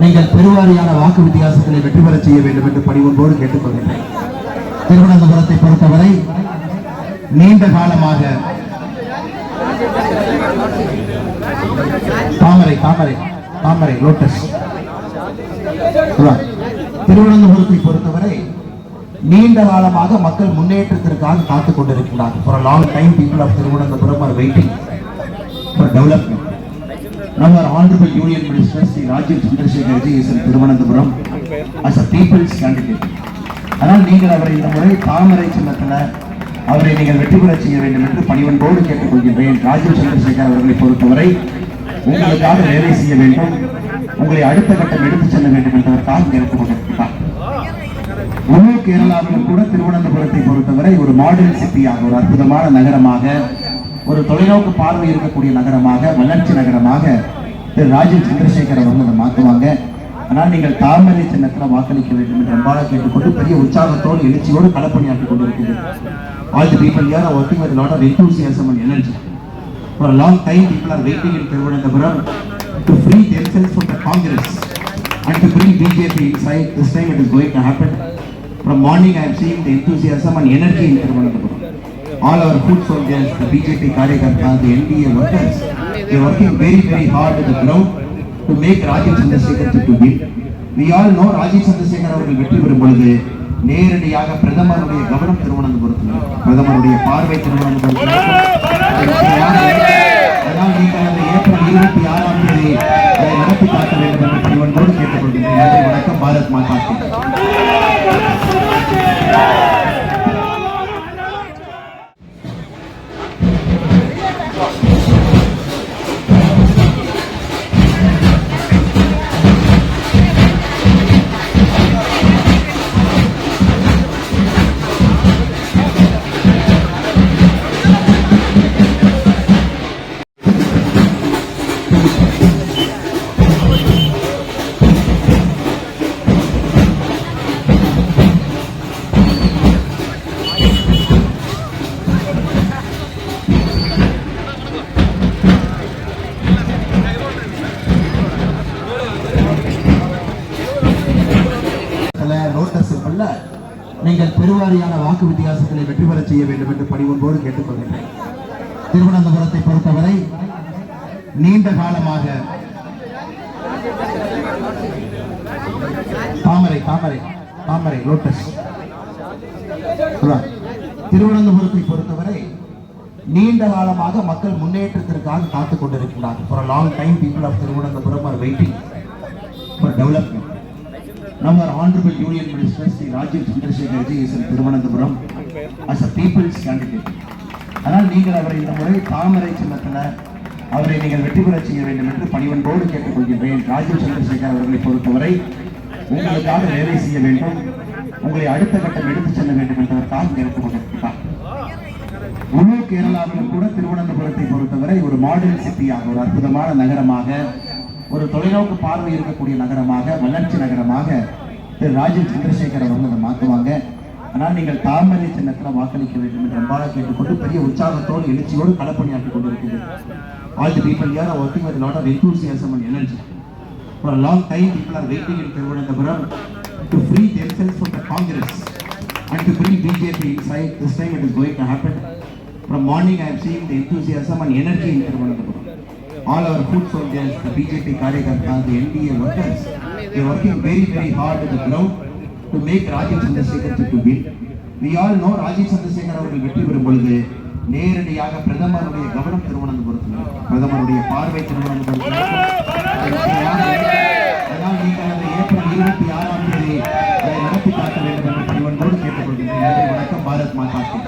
நீங்கள் பெருவாரியான வாக்கு வித்தியாசங்களை வெற்றி பெற செய்ய வேண்டும் என்று பணிவன்போடு கேட்டுக்கொள்கிறேன். திருவனந்தபுரத்தை பொறுத்தவரை நீண்ட காலமாக தாமரை லோட்டஸ் திருவனந்தபுரத்தை பொறுத்தவரை நீண்ட காலமாக மக்கள் முன்னேற்றத்திற்காக காத்துக் கொண்டிருக்கிறார்கள். For a long time people of Thiruvananthapuram are waiting for development. Now our Honorable Union Minister Sri Rajiv Chandrasekhar ji is in Thiruvananthapuram as a people's candidate. ஆனால் நீங்கள் அவரை இந்த முறை தாமரை சின்னத்தில் அவரை நீங்கள் வெற்றி பெற செய்ய வேண்டும் என்று பணிவன்போடு கேட்டுக்கொள்கின்றேன். ராஜீவ் சந்திரசேகர் அவர்களை பொறுத்தவரை உங்களுக்காக வேலை செய்ய வேண்டும், உங்களை அடுத்த கட்டம் எடுத்துச் செல்ல வேண்டும் என்பதற்காக கேட்டுக் கொண்டிருக்கிறார். முழு கேரளாவிலும் கூட திருவனந்தபுரத்தை பொறுத்தவரை ஒரு மாடல் சிட்டியாக, ஒரு அற்புதமான நகரமாக, ஒரு தொலைநோக்கு பார்வை இருக்கக்கூடிய நகரமாக, வளர்ச்சி நகரமாக திரு ராஜீவ் சந்திரசேகர் அவர்கள் அதை மாற்றுவாங்க. ஆனால் நீங்கள் தாமரை சின்னத்தில் வாக்களிக்க வேண்டும் என்று அன்பாக கேட்டுக்கொண்டு பெரிய உற்சாகத்தோடு எழுச்சியோடு களப்பணியாற்றிக் கொண்டிருக்கிறது. All the people here are working with a lot of enthusiasm and energy. For a long time people are waiting in Thiruvananthapuram to free themselves from the Congress and to bring BJP inside. This time it is going to happen. From morning I am seeing the enthusiasm and energy in Thiruvananthapuram. All our foot soldiers, the BJP Karyakartas, the NDA workers, they are working very, very hard at the ground to make Rajiv Chandrasekhar to win. We all know Rajiv Chandrasekhar அவர்கள் வெற்றி பெறும் பொழுது நேரடியாக பிரதமருடைய கவனம் திருவனந்தபுரத்தில், பிரதமருடைய பார்வை திருவனந்தபுரத்தில். அதனால் நீங்கள் அந்த ஏப்ரல் 26ஆம் தேதி அதை நடத்தி காட்ட வேண்டும் என்று பணிவன்போடு கேட்டுக்கொள்கின்றேன். வணக்கம். பாரத் மாதா கி. நீங்கள் பெருவாரியான வாக்கு வித்தியாசங்களை வெற்றி பெற செய்ய வேண்டும் என்று பணிவன்போடு கேட்டுக்கொள்கிறேன். திருவனந்தபுரத்தை பொறுத்தவரை நீண்ட காலமாக தாமரை லோட்டஸ் திருவனந்தபுரத்தை பொறுத்தவரை நீண்ட காலமாக மக்கள் முன்னேற்றத்திற்காக காத்துக் கொண்டிருக்கிறார்கள். For a long time people of Thiruvananthapuram are waiting for development. Now our Honorable Union Minister Sri Rajiv Chandrasekhar ji is in Thiruvananthapuram as a people's candidate. ஆனால் நீங்கள் அவரை இந்த முறை தாமரை சின்னத்தில் அவரை நீங்கள் வெற்றி பெற செய்ய வேண்டும் என்று பணிவன்போடு கேட்டுக்கொள்கின்றேன். ராஜீவ் சந்திரசேகர் அவர்களை பொறுத்தவரை உங்களுக்காக வேலை செய்ய வேண்டும், உங்களை அடுத்த கட்டம் எடுத்துச் செல்ல வேண்டும் என்பதற்காக கேட்டுக் கொண்டிருக்கிறார். முழு கேரளாவிலும் கூட திருவனந்தபுரத்தை பொறுத்தவரை ஒரு மாடல் சிட்டியாக, ஒரு அற்புதமான நகரமாக, ஒரு தொலைநோக்கு பார்வை இருக்கக்கூடிய நகரமாக, வளர்ச்சி நகரமாக திரு ராஜீவ் சந்திரசேகர் அவர்கள் அதை மாற்றுவாங்க. ஆனால் நீங்கள் தாமரை சின்னத்தில் வாக்களிக்க வேண்டும் என்று அன்பாக கேட்டுக்கொண்டு பெரிய உற்சாகத்தோடு எழுச்சியோடு களப்பணியாற்றிக் கொண்டிருக்கிறது. All the people here are working with a lot of enthusiasm and energy. For a long time people are waiting in Thiruvananthapuram to free themselves from the Congress and to bring BJP inside. This time it is going to happen. From morning I am seeing the enthusiasm and energy in Thiruvananthapuram. All our foot soldiers, the BJP Karyakartas, the NDA workers, they are working very, very hard at the ground to make Rajiv Chandrasekhar to win. We all know Rajiv Chandrasekhar அவர்கள் வெற்றி பெறும் பொழுது நேரடியாக பிரதமருடைய கவனம் திருவனந்தபுரத்தில், பிரதமருடைய பார்வை திருவனந்தபுரத்தில். அதனால் நீங்கள் அந்த ஏப்ரல் 26ஆம் தேதி அதை நடத்தி காட்ட வேண்டும் என்று பணிவன்போடு கேட்டுக்கொள்கின்றேன். வணக்கம். பாரத் மாதா கி.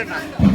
வரேன் நான்.